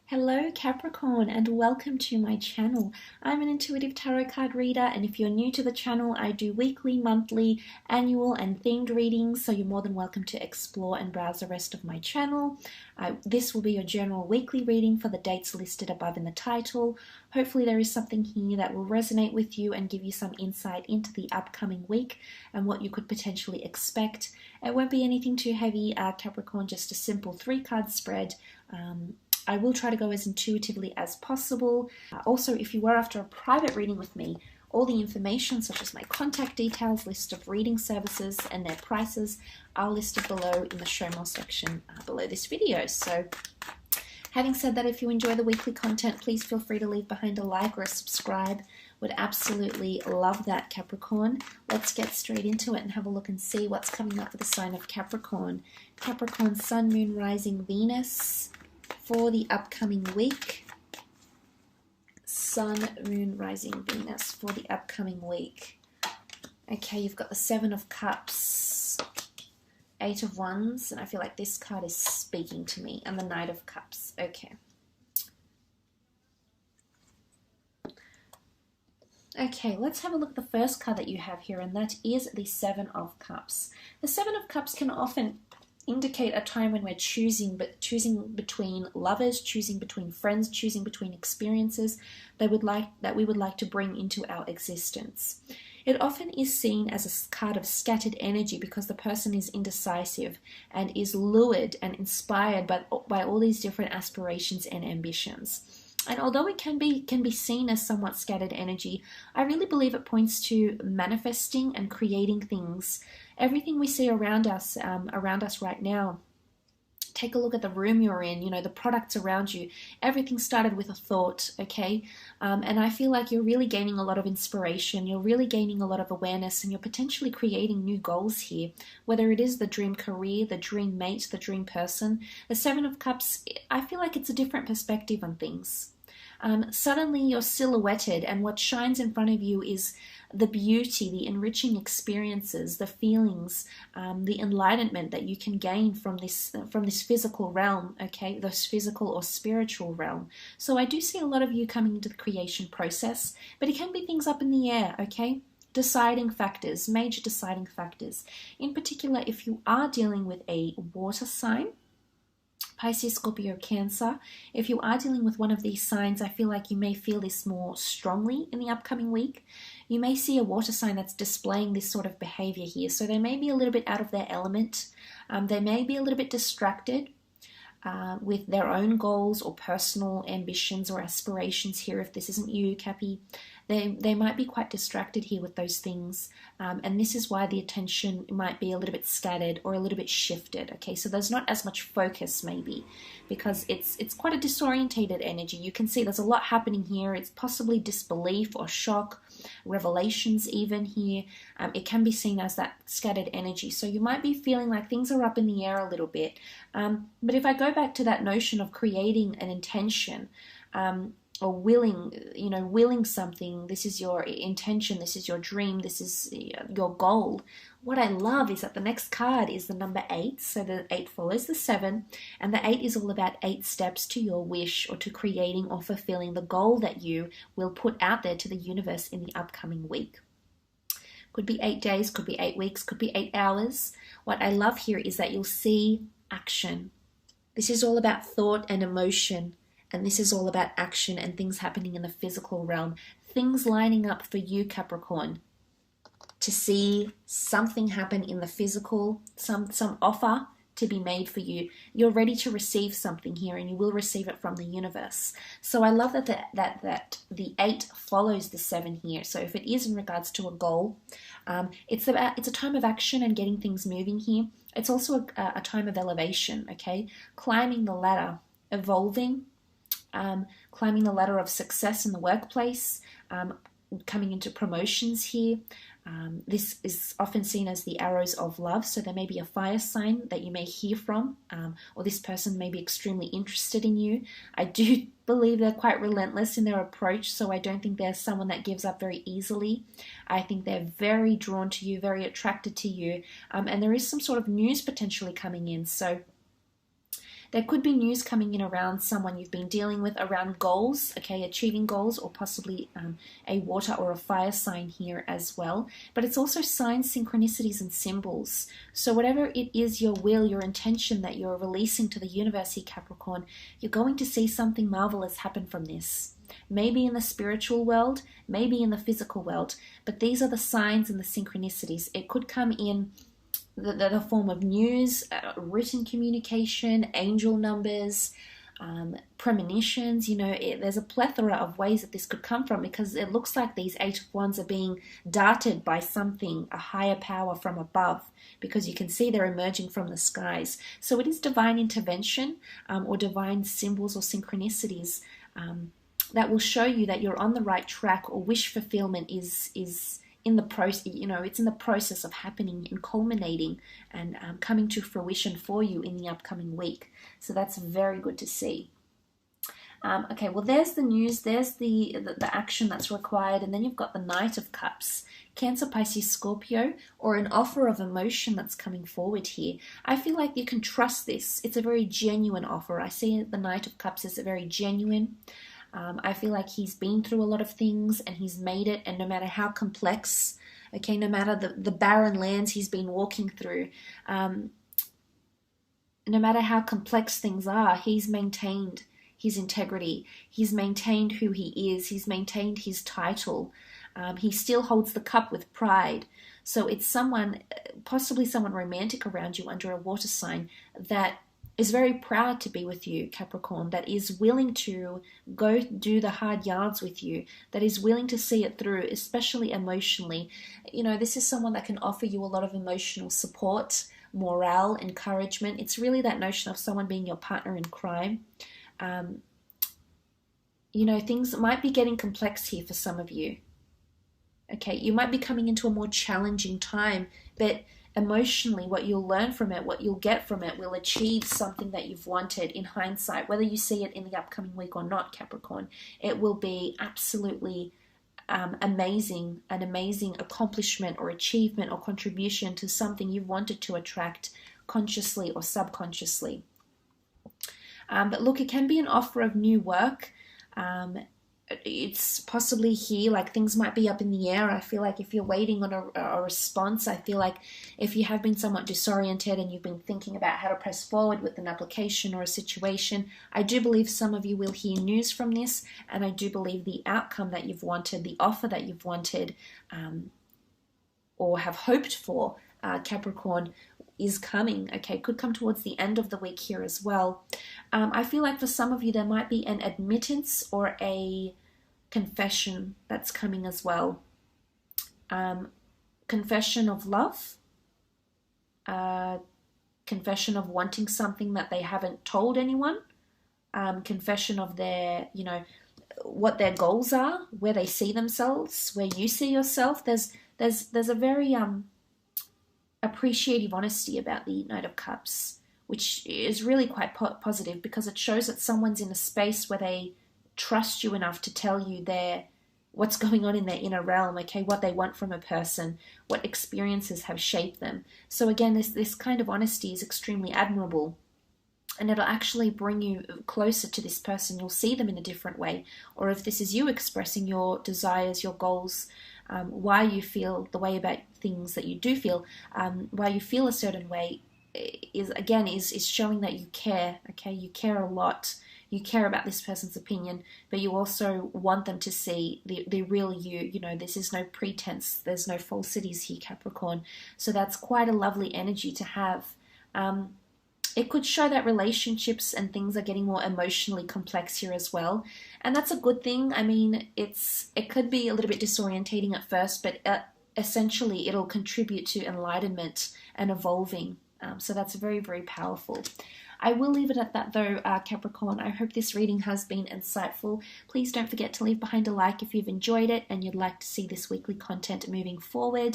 Hello Capricorn and welcome to my channel. I'm an intuitive tarot card reader, and if you're new to the channel, I do weekly, monthly, annual and themed readings, so you're more than welcome to explore and browse the rest of my channel. This will be your general weekly reading for the dates listed above in the title. Hopefully there is something here that will resonate with you and give you some insight into the upcoming week and what you could potentially expect. It won't be anything too heavy, Capricorn, just a simple 3-card spread. I will try to go as intuitively as possible. Also, if you were after a private reading with me, all the information such as my contact details, list of reading services and their prices are listed below in the show more section below this video. So having said that, if you enjoy the weekly content, please feel free to leave behind a like or a subscribe. Would absolutely love that, Capricorn. Let's get straight into it and have a look and see what's coming up for the sign of Capricorn. Capricorn, Sun, Moon, Rising, Venus for the upcoming week. Sun, Moon, Rising, Venus for the upcoming week. Okay, you've got the 7 of Cups, 8 of Wands, and I feel like this card is speaking to me, and the Knight of Cups. Okay. Okay, let's have a look at the first card that you have here, and that is the 7 of Cups. The 7 of Cups can often indicate a time when we're choosing between lovers, choosing between friends, choosing between experiences that we would like to bring into our existence. It often is seen as a card of scattered energy because the person is indecisive and is lured and inspired by all these different aspirations and ambitions. And although it can be seen as somewhat scattered energy, I really believe it points to manifesting and creating things. Everything we see around us right now. Take a look at the room you're in, the products around you. Everything started with a thought, okay? And I feel like you're really gaining a lot of inspiration. You're really gaining a lot of awareness, and you're potentially creating new goals here. Whether it is the dream career, the dream mate, the dream person. The 7 of Cups, I feel like it's a different perspective on things. Suddenly you're silhouetted, and what shines in front of you is the beauty, the enriching experiences, the feelings, the enlightenment that you can gain from this physical realm, okay, this physical or spiritual realm. So I do see a lot of you coming into the creation process, but it can be things up in the air, okay? Deciding factors, major deciding factors. In particular, if you are dealing with a water sign, Pisces, Scorpio, Cancer. If you are dealing with one of these signs, I feel like you may feel this more strongly in the upcoming week. You may see a water sign that's displaying this sort of behavior here. So they may be a little bit out of their element. They may be a little bit distracted with their own goals or personal ambitions or aspirations here. If this isn't you, Cappy, they might be quite distracted here with those things, and this is why the attention might be a little bit scattered or a little bit shifted. Okay, so there's not as much focus maybe because it's quite a disorientated energy. You can see there's a lot happening here. It's possibly disbelief or shock, revelations even here. It can be seen as that scattered energy. So you might be feeling like things are up in the air a little bit. But if I go back to that notion of creating an intention, or willing something, this is your intention, this is your dream, this is your goal. What I love is that the next card is the number 8, so the 8 follows the 7, and the 8 is all about 8 steps to your wish or to creating or fulfilling the goal that you will put out there to the universe in the upcoming week. Could be 8 days, could be 8 weeks, could be 8 hours. What I love here is that you'll see action. This is all about thought and emotion. And this is all about action and things happening in the physical realm. Things lining up for you, Capricorn, to see something happen in the physical, some offer to be made for you. You're ready to receive something here, and you will receive it from the universe. So I love that the 8 follows the 7 here. So if it is in regards to a goal, it's a time of action and getting things moving here. It's also a time of elevation, okay? Climbing the ladder, evolving, climbing the ladder of success in the workplace, coming into promotions here. This is often seen as the arrows of love, so there may be a fire sign that you may hear from, or this person may be extremely interested in you. I do believe they're quite relentless in their approach, so I don't think they're someone that gives up very easily. I think they're very drawn to you, very attracted to you, and there is some sort of news potentially coming in. So There could be news coming in around someone you've been dealing with around goals, okay, achieving goals, or possibly a water or a fire sign here as well. But it's also signs, synchronicities, and symbols. So whatever it is, your will, your intention that you're releasing to the universe here, Capricorn, you're going to see something marvelous happen from this. Maybe in the spiritual world, maybe in the physical world, but these are the signs and the synchronicities. It could come in the form of news, written communication, angel numbers, premonitions. You know, there's a plethora of ways that this could come from, because it looks like these Eight of Wands are being darted by something, a higher power from above, because you can see they're emerging from the skies. So it is divine intervention, or divine symbols or synchronicities that will show you that you're on the right track, or wish fulfillment is in the process. You know, it's in the process of happening and culminating and coming to fruition for you in the upcoming week. So that's very good to see. Okay, well, there's the news, there's the action that's required, and then you've got the Knight of Cups, Cancer, Pisces, Scorpio, or an offer of emotion that's coming forward here. I feel like you can trust this. It's a very genuine offer. I see the Knight of Cups as a very genuine. I feel like he's been through a lot of things and he's made it, and no matter how complex, okay, no matter the barren lands he's been walking through, no matter how complex things are, he's maintained his integrity, he's maintained who he is, he's maintained his title, he still holds the cup with pride. So it's someone, possibly someone romantic around you under a water sign, that is very proud to be with you, Capricorn, that is willing to go do the hard yards with you, that is willing to see it through, especially emotionally. You know, this is someone that can offer you a lot of emotional support, morale, encouragement. It's really that notion of someone being your partner in crime. You know, things might be getting complex here for some of you. Okay, you might be coming into a more challenging time, but emotionally, what you'll learn from it, what you'll get from it, will achieve something that you've wanted in hindsight. Whether you see it in the upcoming week or not, Capricorn, it will be absolutely amazing, an amazing accomplishment or achievement or contribution to something you've wanted to attract consciously or subconsciously. But look, it can be an offer of new work. It's possibly here, like things might be up in the air. I feel like if you're waiting on a response, I feel like if you have been somewhat disoriented and you've been thinking about how to press forward with an application or a situation, I do believe some of you will hear news from this, and I do believe the outcome that you've wanted, the offer that you've wanted or have hoped for, Capricorn, is coming. Okay, could come towards the end of the week here as well. I feel like for some of you there might be an admittance or a confession that's coming as well. Confession of love, confession of wanting something that they haven't told anyone, confession of their, you know, what their goals are, where they see themselves, where you see yourself. There's a very appreciative honesty about the Knight of Cups, which is really quite positive, because it shows that someone's in a space where they trust you enough to tell you what's going on in their inner realm, okay, what they want from a person, what experiences have shaped them. So again, this kind of honesty is extremely admirable, and it'll actually bring you closer to this person. You'll see them in a different way, or if this is you expressing your desires, your goals, why you feel the way about things that you do feel, why you feel a certain way, is showing that you care. Okay, you care a lot. You care about this person's opinion, but you also want them to see the real you. You know, this is no pretense. There's no falsities here, Capricorn. So that's quite a lovely energy to have. It could show that relationships and things are getting more emotionally complex here as well. And that's a good thing. I mean, it could be a little bit disorientating at first, but essentially it'll contribute to enlightenment and evolving. So that's very, very powerful. I will leave it at that though, Capricorn. I hope this reading has been insightful. Please don't forget to leave behind a like if you've enjoyed it and you'd like to see this weekly content moving forward.